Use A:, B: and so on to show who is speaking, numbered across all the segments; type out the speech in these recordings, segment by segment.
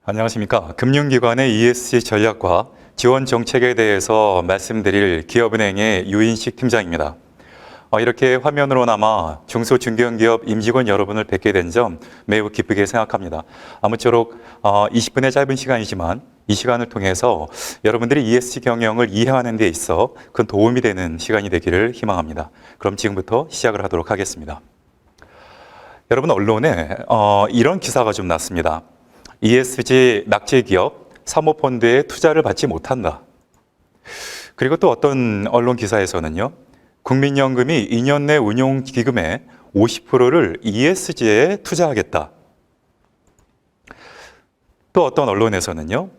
A: 안녕하십니까. 금융기관의 ESG 전략과 지원 정책에 대해서 말씀드릴 기업은행의 유인식 팀장입니다. 이렇게 화면으로나마 중소중견기업 임직원 여러분을 뵙게 된 점 매우 기쁘게 생각합니다. 아무쪼록 20분의 짧은 시간이지만 이 시간을 통해서 여러분들이 ESG 경영을 이해하는 데 있어 큰 도움이 되는 시간이 되기를 희망합니다. 그럼 지금부터 시작을 하도록 하겠습니다. 여러분, 언론에 이런 기사가 좀 났습니다. ESG 낙제 기업 사모펀드에 투자를 받지 못한다. 그리고 또 어떤 언론 기사에서는요, 국민연금이 2년 내 운용기금의 50%를 ESG에 투자하겠다. 또 어떤 언론에서는요,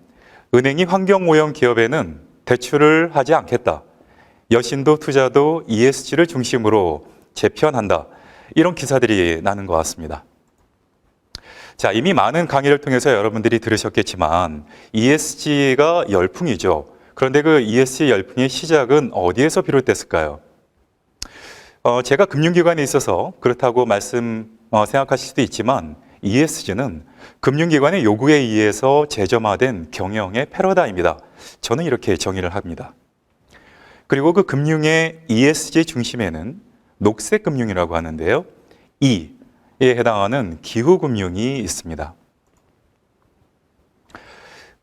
A: 은행이 환경오염 기업에는 대출을 하지 않겠다. 여신도 투자도 ESG를 중심으로 재편한다. 이런 기사들이 나는 것 같습니다. 자, 이미 많은 강의를 통해서 여러분들이 들으셨겠지만 ESG가 열풍이죠. 그런데 그 ESG 열풍의 시작은 어디에서 비롯됐을까요? 제가 금융기관에 있어서 그렇다고 생각하실 수도 있지만 ESG는 금융기관의 요구에 의해서 재점화된 경영의 패러다임이다. 저는 이렇게 정의를 합니다. 그리고 그 금융의 ESG 중심에는 녹색금융이라고 하는데요. E에 해당하는 기후금융이 있습니다.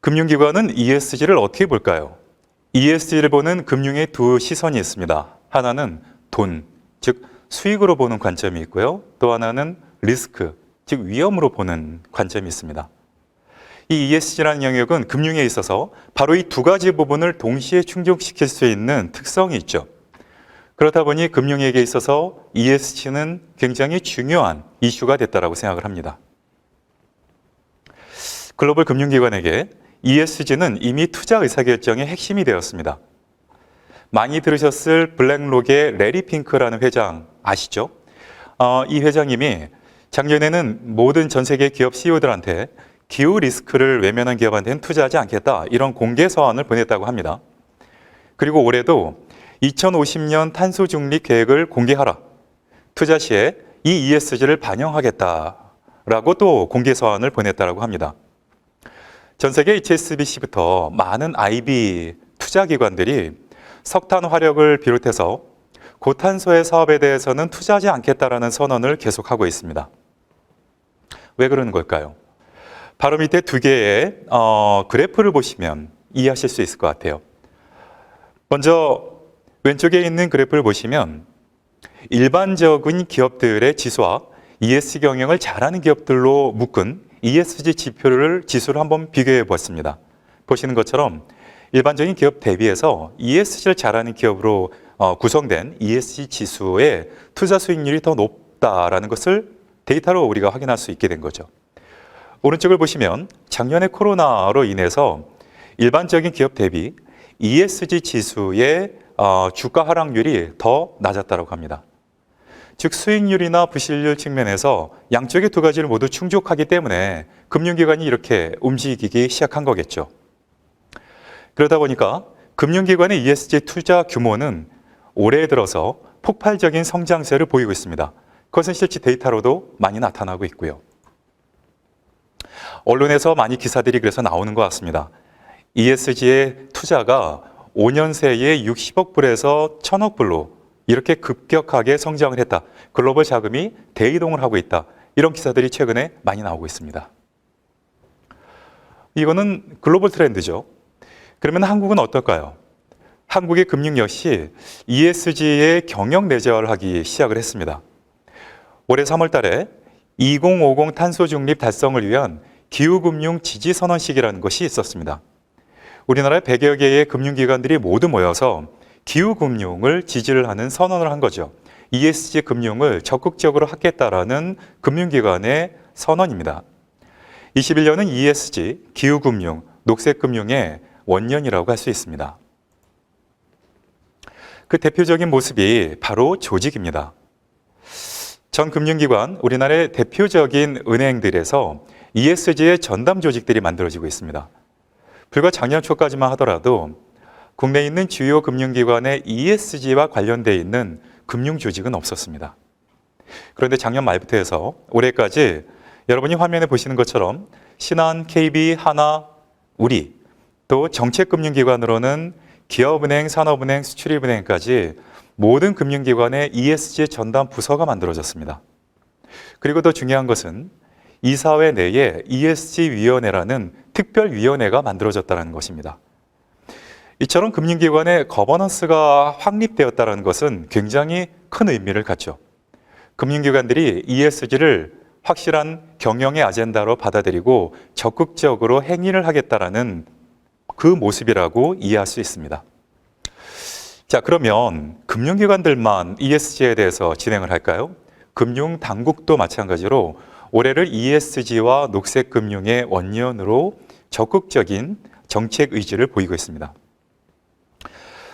A: 금융기관은 ESG를 어떻게 볼까요? ESG를 보는 금융의 두 시선이 있습니다. 하나는 돈, 즉 수익으로 보는 관점이 있고요. 또 하나는 리스크, 즉 위험으로 보는 관점이 있습니다. 이 ESG라는 영역은 금융에 있어서 바로 이 두 가지 부분을 동시에 충족시킬 수 있는 특성이 있죠. 그렇다 보니 금융에게 있어서 ESG는 굉장히 중요한 이슈가 됐다고 생각을 합니다. 글로벌 금융기관에게 ESG는 이미 투자 의사결정의 핵심이 되었습니다. 많이 들으셨을 블랙록의 레리 핑크라는 회장 아시죠? 이 회장님이 작년에는 모든 전 세계 기업 CEO들한테 기후 리스크를 외면한 기업한테는 투자하지 않겠다, 이런 공개 서한을 보냈다고 합니다. 그리고 올해도 2050년 탄소 중립 계획을 공개하라. 투자 시에 이 ESG를 반영하겠다라고 또 공개 서한을 보냈다고 합니다. 전 세계 HSBC부터 많은 IB 투자 기관들이 석탄 화력을 비롯해서 고탄소의 사업에 대해서는 투자하지 않겠다라는 선언을 계속하고 있습니다. 왜 그러는 걸까요? 바로 밑에 두 개의 그래프를 보시면 이해하실 수 있을 것 같아요. 먼저 왼쪽에 있는 그래프를 보시면 일반적인 기업들의 지수와 ESG 경영을 잘하는 기업들로 묶은 ESG 지수를 한번 비교해 보았습니다. 보시는 것처럼 일반적인 기업 대비해서 ESG를 잘하는 기업으로 구성된 ESG 지수의 투자 수익률이 더 높다라는 것을 데이터로 우리가 확인할 수 있게 된 거죠. 오른쪽을 보시면 작년에 코로나로 인해서 일반적인 기업 대비 ESG 지수의 주가 하락률이 더 낮았다고 합니다. 즉 수익률이나 부실률 측면에서 양쪽의 두 가지를 모두 충족하기 때문에 금융기관이 이렇게 움직이기 시작한 거겠죠. 그러다 보니까 금융기관의 ESG 투자 규모는 올해 들어서 폭발적인 성장세를 보이고 있습니다. 그것은 실제 데이터로도 많이 나타나고 있고요. 언론에서 많이 기사들이 그래서 나오는 것 같습니다. ESG의 투자가 5년 새에 60억 불에서 1000억 불로 이렇게 급격하게 성장을 했다. 글로벌 자금이 대이동을 하고 있다. 이런 기사들이 최근에 많이 나오고 있습니다. 이거는 글로벌 트렌드죠. 그러면 한국은 어떨까요? 한국의 금융 역시 ESG의 경영 내재화를 하기 시작을 했습니다. 올해 3월 달에 2050 탄소 중립 달성을 위한 기후금융 지지선언식이라는 것이 있었습니다. 우리나라의 100여 개의 금융기관들이 모두 모여서 기후금융을 지지를 하는 선언을 한 거죠. ESG 금융을 적극적으로 하겠다라는 금융기관의 선언입니다. 21년은 ESG, 기후금융, 녹색금융의 원년이라고 할 수 있습니다. 그 대표적인 모습이 바로 조직입니다. 전 금융기관, 우리나라의 대표적인 은행들에서 ESG의 전담 조직들이 만들어지고 있습니다. 불과 작년 초까지만 하더라도 국내에 있는 주요 금융기관의 ESG와 관련되어 있는 금융조직은 없었습니다. 그런데 작년 말부터 해서 올해까지 여러분이 화면에 보시는 것처럼 신한, KB, 하나, 우리, 또 정책금융기관으로는 기업은행, 산업은행, 수출입은행까지 모든 금융기관의 ESG 전담 부서가 만들어졌습니다. 그리고 더 중요한 것은 이사회 내에 ESG위원회라는 특별위원회가 만들어졌다는 것입니다. 이처럼 금융기관의 거버넌스가 확립되었다는 것은 굉장히 큰 의미를 갖죠. 금융기관들이 ESG를 확실한 경영의 아젠다로 받아들이고 적극적으로 행위를 하겠다라는 그 모습이라고 이해할 수 있습니다. 자, 그러면 금융기관들만 ESG에 대해서 진행을 할까요? 금융당국도 마찬가지로 올해를 ESG와 녹색금융의 원년으로 적극적인 정책 의지를 보이고 있습니다.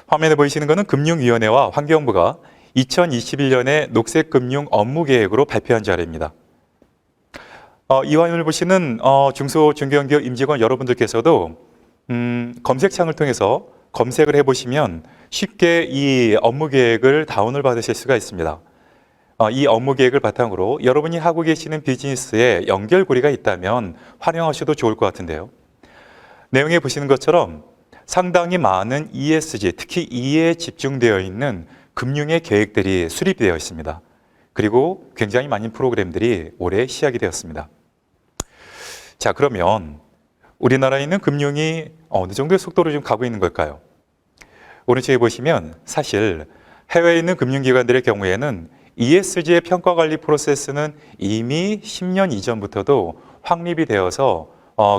A: 화면에 보이시는 것은 금융위원회와 환경부가 2021년에 녹색금융 업무계획으로 발표한 자료입니다. 이 화면을 보시는 중소 중견기업 임직원 여러분들께서도 검색창을 통해서 검색을 해보시면 쉽게 이 업무계획을 다운을 받으실 수가 있습니다. 이 업무계획을 바탕으로 여러분이 하고 계시는 비즈니스에 연결고리가 있다면 활용하셔도 좋을 것 같은데요. 내용에 보시는 것처럼 상당히 많은 ESG, 특히 E에 집중되어 있는 금융의 계획들이 수립되어 있습니다. 그리고 굉장히 많은 프로그램들이 올해 시작이 되었습니다. 자, 그러면 우리나라에 있는 금융이 어느 정도의 속도로 좀 가고 있는 걸까요? 오른쪽에 보시면 사실 해외에 있는 금융기관들의 경우에는 ESG의 평가관리 프로세스는 이미 10년 이전부터도 확립이 되어서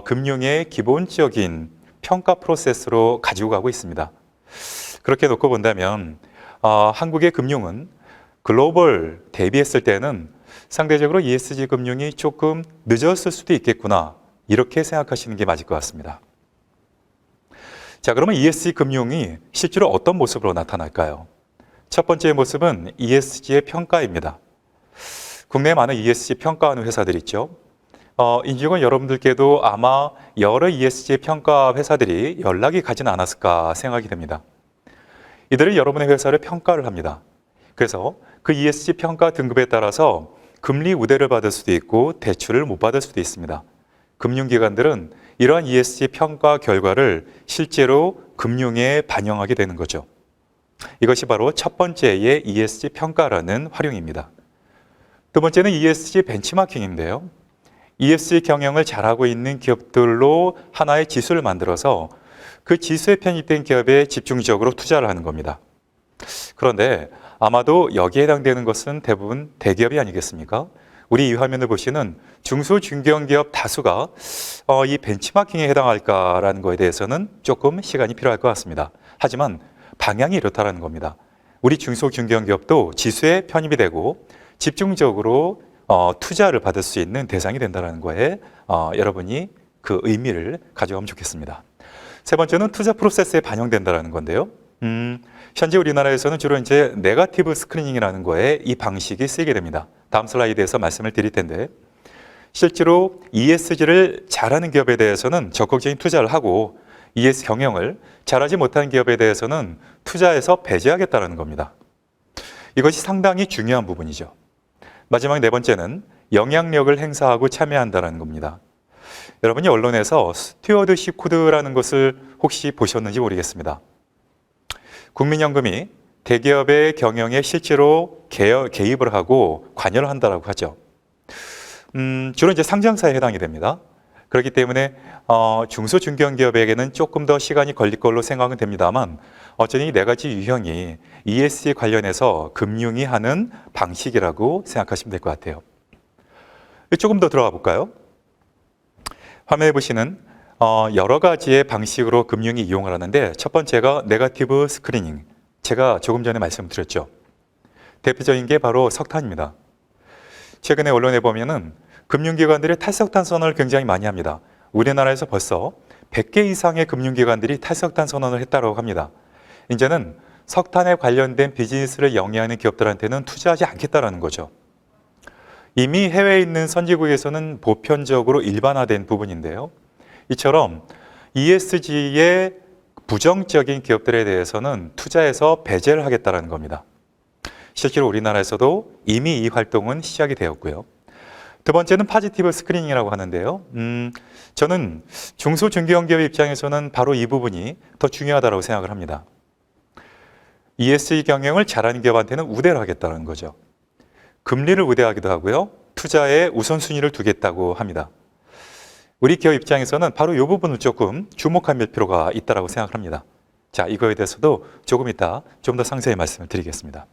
A: 금융의 기본적인 평가 프로세스로 가지고 가고 있습니다. 그렇게 놓고 본다면 한국의 금융은 글로벌 대비했을 때는 상대적으로 ESG 금융이 조금 늦었을 수도 있겠구나, 이렇게 생각하시는 게 맞을 것 같습니다. 자, 그러면 ESG 금융이 실제로 어떤 모습으로 나타날까요? 첫 번째 모습은 ESG의 평가입니다. 국내에 많은 ESG 평가하는 회사들이 있죠. 임직원 여러분들께도 아마 여러 ESG 평가 회사들이 연락이 가진 않았을까 생각이 됩니다. 이들은 여러분의 회사를 평가를 합니다. 그래서 그 ESG 평가 등급에 따라서 금리 우대를 받을 수도 있고 대출을 못 받을 수도 있습니다. 금융기관들은 이러한 ESG 평가 결과를 실제로 금융에 반영하게 되는 거죠. 이것이 바로 첫 번째의 ESG 평가라는 활용입니다. 두 번째는 ESG 벤치마킹인데요. ESG 경영을 잘하고 있는 기업들로 하나의 지수를 만들어서 그 지수에 편입된 기업에 집중적으로 투자를 하는 겁니다. 그런데 아마도 여기에 해당되는 것은 대부분 대기업이 아니겠습니까? 우리 이 화면을 보시는 중소 중견기업 다수가 이 벤치마킹에 해당할까라는 것에 대해서는 조금 시간이 필요할 것 같습니다. 하지만 방향이 이렇다는 겁니다. 우리 중소 중견기업도 지수에 편입이 되고 집중적으로 투자를 받을 수 있는 대상이 된다는 거에 여러분이 그 의미를 가져가면 좋겠습니다. 세 번째는 투자 프로세스에 반영된다는 건데요. 현재 우리나라에서는 주로 이제 네거티브 스크리닝이라는 거에 이 방식이 쓰이게 됩니다. 다음 슬라이드에서 말씀을 드릴 텐데, 실제로 ESG를 잘하는 기업에 대해서는 적극적인 투자를 하고 ESG 경영을 잘하지 못하는 기업에 대해서는 투자에서 배제하겠다는 겁니다. 이것이 상당히 중요한 부분이죠. 마지막 네 번째는 영향력을 행사하고 참여한다는 겁니다. 여러분이 언론에서 스튜어드십 코드라는 것을 혹시 보셨는지 모르겠습니다. 국민연금이 대기업의 경영에 실제로 개입을 하고 관여를 한다고 하죠. 주로 이제 상장사에 해당이 됩니다. 그렇기 때문에 중소 중견기업에게는 조금 더 시간이 걸릴 걸로 생각은 됩니다만, 어쩌니 이 네 가지 유형이 ESG 관련해서 금융이 하는 방식이라고 생각하시면 될 것 같아요. 조금 더 들어가 볼까요? 화면에 보시는 여러 가지의 방식으로 금융이 이용을 하는데, 첫 번째가 네거티브 스크리닝, 제가 조금 전에 말씀드렸죠. 대표적인 게 바로 석탄입니다. 최근에 언론에 보면은 금융기관들이 탈석탄 선언을 굉장히 많이 합니다. 우리나라에서 벌써 100개 이상의 금융기관들이 탈석탄 선언을 했다고 합니다. 이제는 석탄에 관련된 비즈니스를 영위하는 기업들한테는 투자하지 않겠다라는 거죠. 이미 해외에 있는 선진국에서는 보편적으로 일반화된 부분인데요. 이처럼 ESG의 부정적인 기업들에 대해서는 투자에서 배제를 하겠다는 겁니다. 실제로 우리나라에서도 이미 이 활동은 시작이 되었고요. 두 번째는 포지티브 스크리닝이라고 하는데요. 저는 중소중견기업 입장에서는 바로 이 부분이 더 중요하다고 생각을 합니다. ESG 경영을 잘하는 기업한테는 우대를 하겠다는 거죠. 금리를 우대하기도 하고요. 투자에 우선순위를 두겠다고 합니다. 우리 기업 입장에서는 바로 이 부분을 조금 주목할 필요가 있다고 생각합니다. 자, 이거에 대해서도 조금 이따 좀 더 상세히 말씀을 드리겠습니다.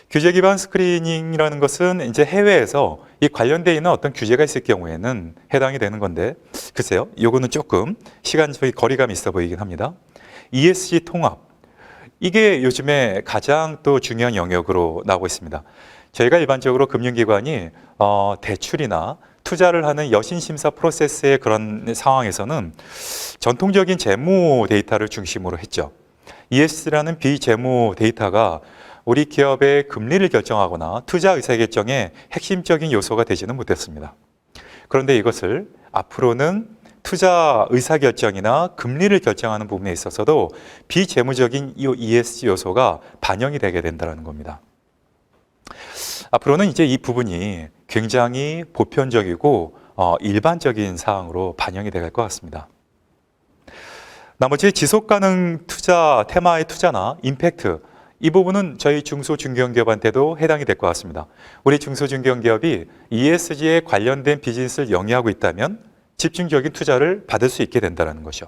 A: 규제 기반 스크리닝이라는 것은 이제 해외에서 이 관련되어 있는 어떤 규제가 있을 경우에는 해당이 되는 건데, 글쎄요, 요거는 조금 시간적인 거리감이 있어 보이긴 합니다. ESG 통합, 이게 요즘에 가장 또 중요한 영역으로 나오고 있습니다. 저희가 일반적으로 금융기관이 대출이나 투자를 하는 여신심사 프로세스의 그런 상황에서는 전통적인 재무 데이터를 중심으로 했죠. ESG라는 비재무 데이터가 우리 기업의 금리를 결정하거나 투자 의사결정의 핵심적인 요소가 되지는 못했습니다. 그런데 이것을 앞으로는 투자 의사결정이나 금리를 결정하는 부분에 있어서도 비재무적인 이 ESG 요소가 반영이 되게 된다는 겁니다. 앞으로는 이제 이 부분이 굉장히 보편적이고 일반적인 사항으로 반영이 될 것 같습니다. 나머지 지속가능 투자 테마의 투자나 임팩트, 이 부분은 저희 중소중견기업한테도 해당이 될 것 같습니다. 우리 중소중견기업이 ESG에 관련된 비즈니스를 영위하고 있다면 집중적인 투자를 받을 수 있게 된다는 것이죠.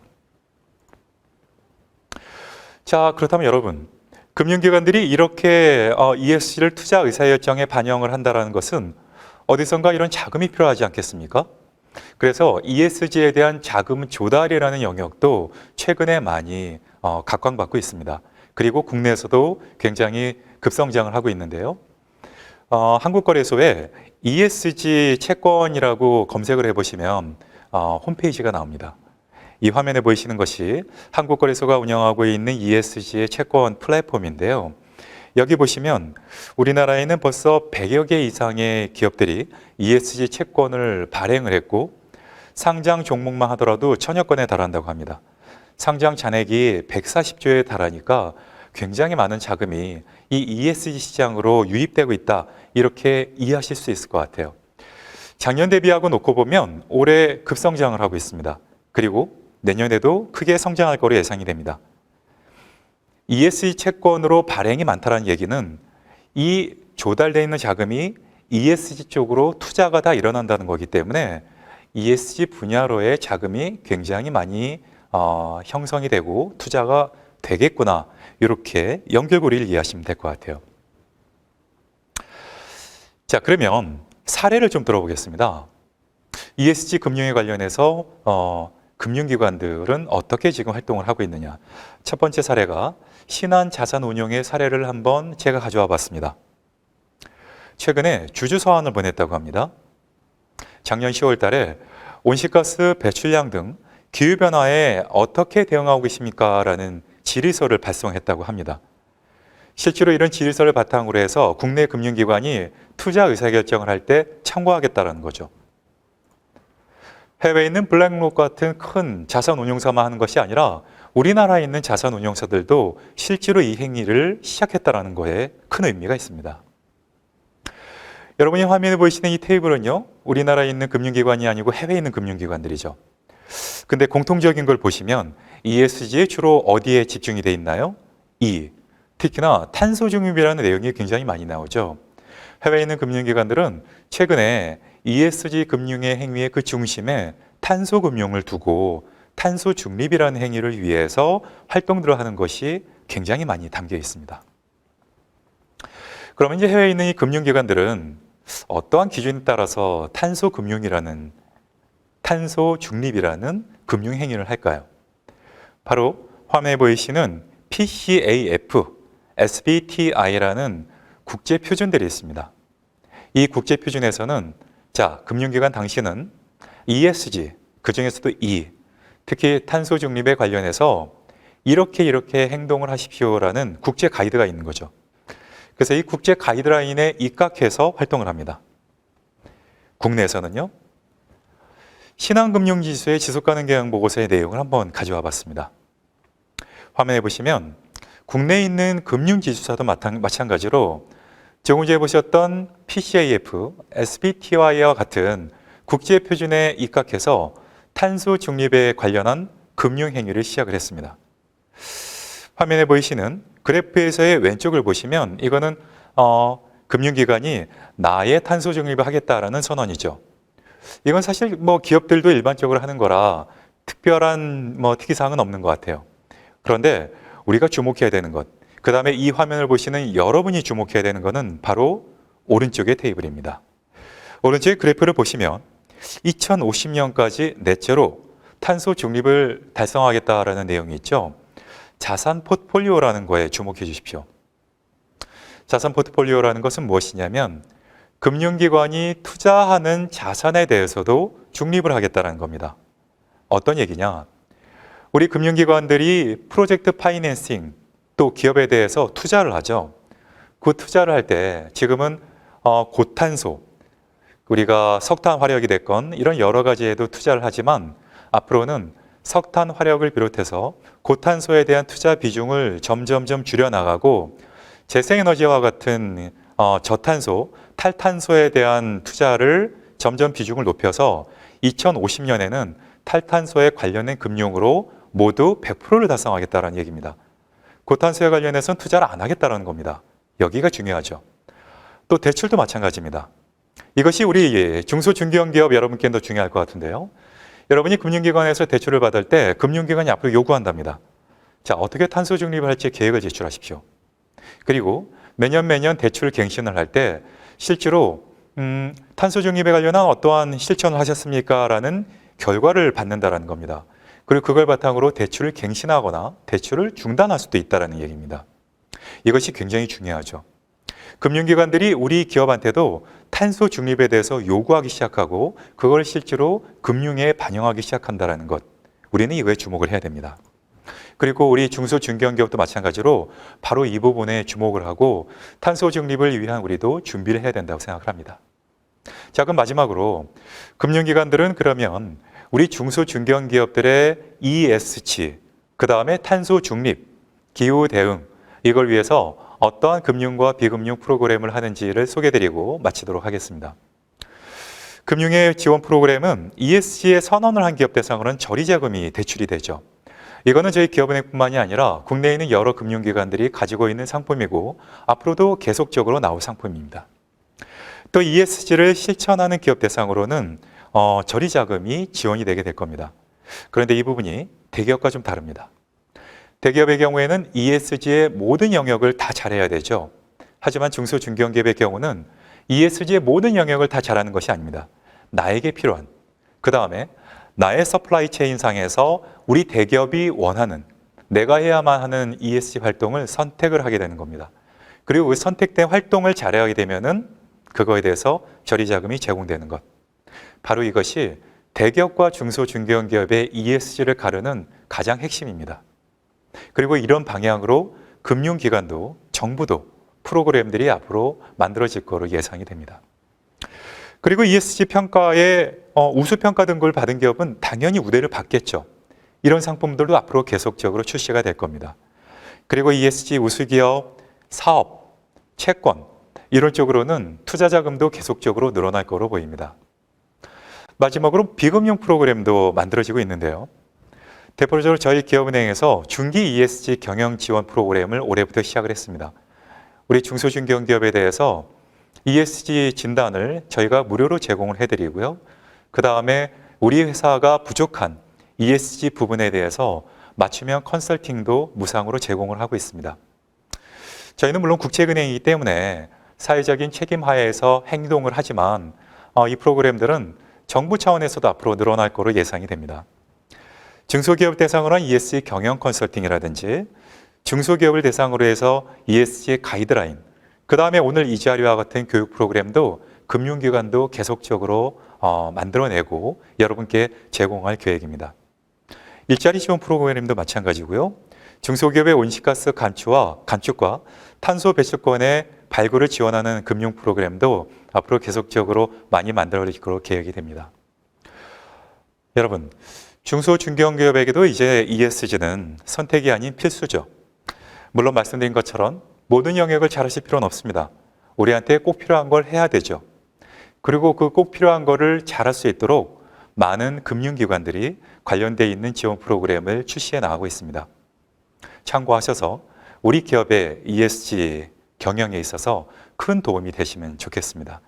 A: 자, 그렇다면 여러분, 금융기관들이 이렇게 ESG를 투자 의사결정에 반영을 한다는 것은 어디선가 이런 자금이 필요하지 않겠습니까? 그래서 ESG에 대한 자금 조달이라는 영역도 최근에 많이 각광받고 있습니다. 그리고 국내에서도 굉장히 급성장을 하고 있는데요. 한국거래소에 ESG 채권이라고 검색을 해보시면 홈페이지가 나옵니다. 이 화면에 보이시는 것이 한국거래소가 운영하고 있는 ESG의 채권 플랫폼인데요. 여기 보시면 우리나라에는 벌써 100여 개 이상의 기업들이 ESG 채권을 발행을 했고 상장 종목만 하더라도 1000여 건에 달한다고 합니다. 상장 잔액이 140조에 달하니까 굉장히 많은 자금이 이 ESG 시장으로 유입되고 있다, 이렇게 이해하실 수 있을 것 같아요. 작년 대비하고 놓고 보면 올해 급성장을 하고 있습니다. 그리고 내년에도 크게 성장할 거로 예상이 됩니다. ESG 채권으로 발행이 많다는 얘기는 이 조달되어 있는 자금이 ESG 쪽으로 투자가 다 일어난다는 거기 때문에 ESG 분야로의 자금이 굉장히 많이 형성이 되고 투자가 되겠구나, 이렇게 연결고리를 이해하시면 될 것 같아요. 자, 그러면 사례를 좀 들어보겠습니다. ESG 금융에 관련해서 금융기관들은 어떻게 지금 활동을 하고 있느냐. 첫 번째 사례가 신한자산운용의 사례를 한번 제가 가져와 봤습니다. 최근에 주주서한을 보냈다고 합니다. 작년 10월 달에 온실가스 배출량 등 기후변화에 어떻게 대응하고 계십니까? 라는 질의서를 발송했다고 합니다. 실제로 이런 질의서를 바탕으로 해서 국내 금융기관이 투자 의사결정을 할 때 참고하겠다는 거죠. 해외에 있는 블랙록 같은 큰 자산운용사만 하는 것이 아니라 우리나라에 있는 자산운용사들도 실제로 이 행위를 시작했다는 거에 큰 의미가 있습니다. 여러분이 화면에 보이시는 이 테이블은요, 우리나라에 있는 금융기관이 아니고 해외에 있는 금융기관들이죠. 근데 공통적인 걸 보시면 ESG에 주로 어디에 집중이 돼 있나요? 특히나 탄소 중립이라는 내용이 굉장히 많이 나오죠. 해외에 있는 금융기관들은 최근에 ESG 금융의 행위의 그 중심에 탄소 금융을 두고 탄소 중립이라는 행위를 위해서 활동들을 하는 것이 굉장히 많이 담겨 있습니다. 그러면 이제 해외에 있는 이 금융기관들은 어떠한 기준에 따라서 탄소 금융이라는, 탄소 중립이라는 금융 행위를 할까요? 바로 화면에 보이시는 PCAF, SBTI라는 국제 표준들이 있습니다. 이 국제 표준에서는 자, 금융기관 당신은 ESG, 그 중에서도 특히 탄소 중립에 관련해서 이렇게 행동을 하십시오라는 국제 가이드가 있는 거죠. 그래서 이 국제 가이드라인에 입각해서 활동을 합니다. 국내에서는요, 신한금융지수의 지속가능경영보고서의 내용을 한번 가져와 봤습니다. 화면에 보시면 국내에 있는 금융지수사도 마찬가지로 조금 전에 보셨던 PCAF, SBTI와 같은 국제 표준에 입각해서 탄소 중립에 관련한 금융 행위를 시작을 했습니다. 화면에 보이시는 그래프에서의 왼쪽을 보시면 이거는 금융기관이 나의 탄소 중립을 하겠다라는 선언이죠. 이건 사실 뭐 기업들도 일반적으로 하는 거라 특별한 특이사항은 없는 것 같아요. 그런데 우리가 주목해야 되는 것, 그 다음에 이 화면을 보시는 여러분이 주목해야 되는 것은 바로 오른쪽의 테이블입니다. 오른쪽의 그래프를 보시면 2050년까지 넷째로 탄소 중립을 달성하겠다라는 내용이 있죠. 자산 포트폴리오라는 거에 주목해 주십시오. 자산 포트폴리오라는 것은 무엇이냐면 금융기관이 투자하는 자산에 대해서도 중립을 하겠다는 겁니다. 어떤 얘기냐? 우리 금융기관들이 프로젝트 파이낸싱 또 기업에 대해서 투자를 하죠. 그 투자를 할 때 지금은 고탄소, 우리가 석탄 화력이 됐건 이런 여러 가지에도 투자를 하지만 앞으로는 석탄 화력을 비롯해서 고탄소에 대한 투자 비중을 점점점 줄여나가고 재생에너지와 같은 저탄소, 탈탄소에 대한 투자를 점점 비중을 높여서 2050년에는 탈탄소에 관련된 금융으로 모두 100%를 달성하겠다는 얘기입니다. 고탄소에 관련해서는 투자를 안 하겠다는 겁니다. 여기가 중요하죠. 또 대출도 마찬가지입니다. 이것이 우리 중소중견기업 여러분께는 더 중요할 것 같은데요. 여러분이 금융기관에서 대출을 받을 때 금융기관이 앞으로 요구한답니다. 자, 어떻게 탄소 중립을 할지 계획을 제출하십시오. 그리고 매년 대출 갱신을 할 때 실제로 탄소 중립에 관련한 어떠한 실천을 하셨습니까? 라는 결과를 받는다는 겁니다. 그리고 그걸 바탕으로 대출을 갱신하거나 대출을 중단할 수도 있다는 얘기입니다. 이것이 굉장히 중요하죠. 금융기관들이 우리 기업한테도 탄소 중립에 대해서 요구하기 시작하고 그걸 실제로 금융에 반영하기 시작한다는 것. 우리는 이거에 주목을 해야 됩니다. 그리고 우리 중소중견기업도 마찬가지로 바로 이 부분에 주목을 하고 탄소 중립을 위한 우리도 준비를 해야 된다고 생각을 합니다. 자, 그럼 마지막으로 금융기관들은 그러면 우리 중소중견기업들의 ESG, 그 다음에 탄소 중립, 기후 대응, 이걸 위해서 어떠한 금융과 비금융 프로그램을 하는지를 소개해드리고 마치도록 하겠습니다. 금융의 지원 프로그램은 ESG에 선언을 한 기업 대상으로는 저리자금이 대출이 되죠. 이거는 저희 기업은행뿐만이 아니라 국내에 있는 여러 금융기관들이 가지고 있는 상품이고 앞으로도 계속적으로 나올 상품입니다. 또 ESG를 실천하는 기업 대상으로는 저리자금이 지원이 되게 될 겁니다. 그런데 이 부분이 대기업과 좀 다릅니다. 대기업의 경우에는 ESG의 모든 영역을 다 잘해야 되죠. 하지만 중소중견기업의 경우는 ESG의 모든 영역을 다 잘하는 것이 아닙니다. 나에게 필요한, 그 다음에 나의 서플라이 체인 상에서 우리 대기업이 원하는, 내가 해야만 하는 ESG 활동을 선택을 하게 되는 겁니다. 그리고 그 선택된 활동을 잘하게 되면은 그거에 대해서 저리자금이 제공되는 것. 바로 이것이 대기업과 중소중견기업의 ESG를 가르는 가장 핵심입니다. 그리고 이런 방향으로 금융기관도 정부도 프로그램들이 앞으로 만들어질 거로 예상이 됩니다. 그리고 ESG 평가에 우수평가 등급을 받은 기업은 당연히 우대를 받겠죠. 이런 상품들도 앞으로 계속적으로 출시가 될 겁니다. 그리고 ESG 우수기업, 사업, 채권 이런 쪽으로는 투자 자금도 계속적으로 늘어날 거로 보입니다. 마지막으로 비금융 프로그램도 만들어지고 있는데요. 대표적으로 저희 기업은행에서 중기 ESG 경영 지원 프로그램을 올해부터 시작을 했습니다. 우리 중소중견기업에 대해서 ESG 진단을 저희가 무료로 제공을 해드리고요. 그 다음에 우리 회사가 부족한 ESG 부분에 대해서 맞춤형 컨설팅도 무상으로 제공을 하고 있습니다. 저희는 물론 국책은행이기 때문에 사회적인 책임 하에서 행동을 하지만 이 프로그램들은 정부 차원에서도 앞으로 늘어날 거로 예상이 됩니다. 중소기업 대상으로 한 ESG 경영 컨설팅이라든지 중소기업을 대상으로 해서 ESG 가이드라인, 그 다음에 오늘 이 자료와 같은 교육 프로그램도 금융기관도 계속적으로 만들어내고 여러분께 제공할 계획입니다. 일자리 지원 프로그램도 마찬가지고요. 중소기업의 온실가스 감축과 탄소 배출권의 발굴을 지원하는 금융 프로그램도 앞으로 계속적으로 많이 만들어질 것으로 계획이 됩니다. 여러분, 중소중견기업에게도 이제 ESG는 선택이 아닌 필수죠. 물론 말씀드린 것처럼 모든 영역을 잘하실 필요는 없습니다. 우리한테 꼭 필요한 걸 해야 되죠. 그리고 그 꼭 필요한 거를 잘할 수 있도록 많은 금융기관들이 관련되어 있는 지원 프로그램을 출시해 나가고 있습니다. 참고하셔서 우리 기업의 ESG 경영에 있어서 큰 도움이 되시면 좋겠습니다.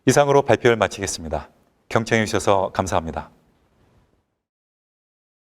A: 이상으로 발표를 마치겠습니다. 경청해 주셔서 감사합니다.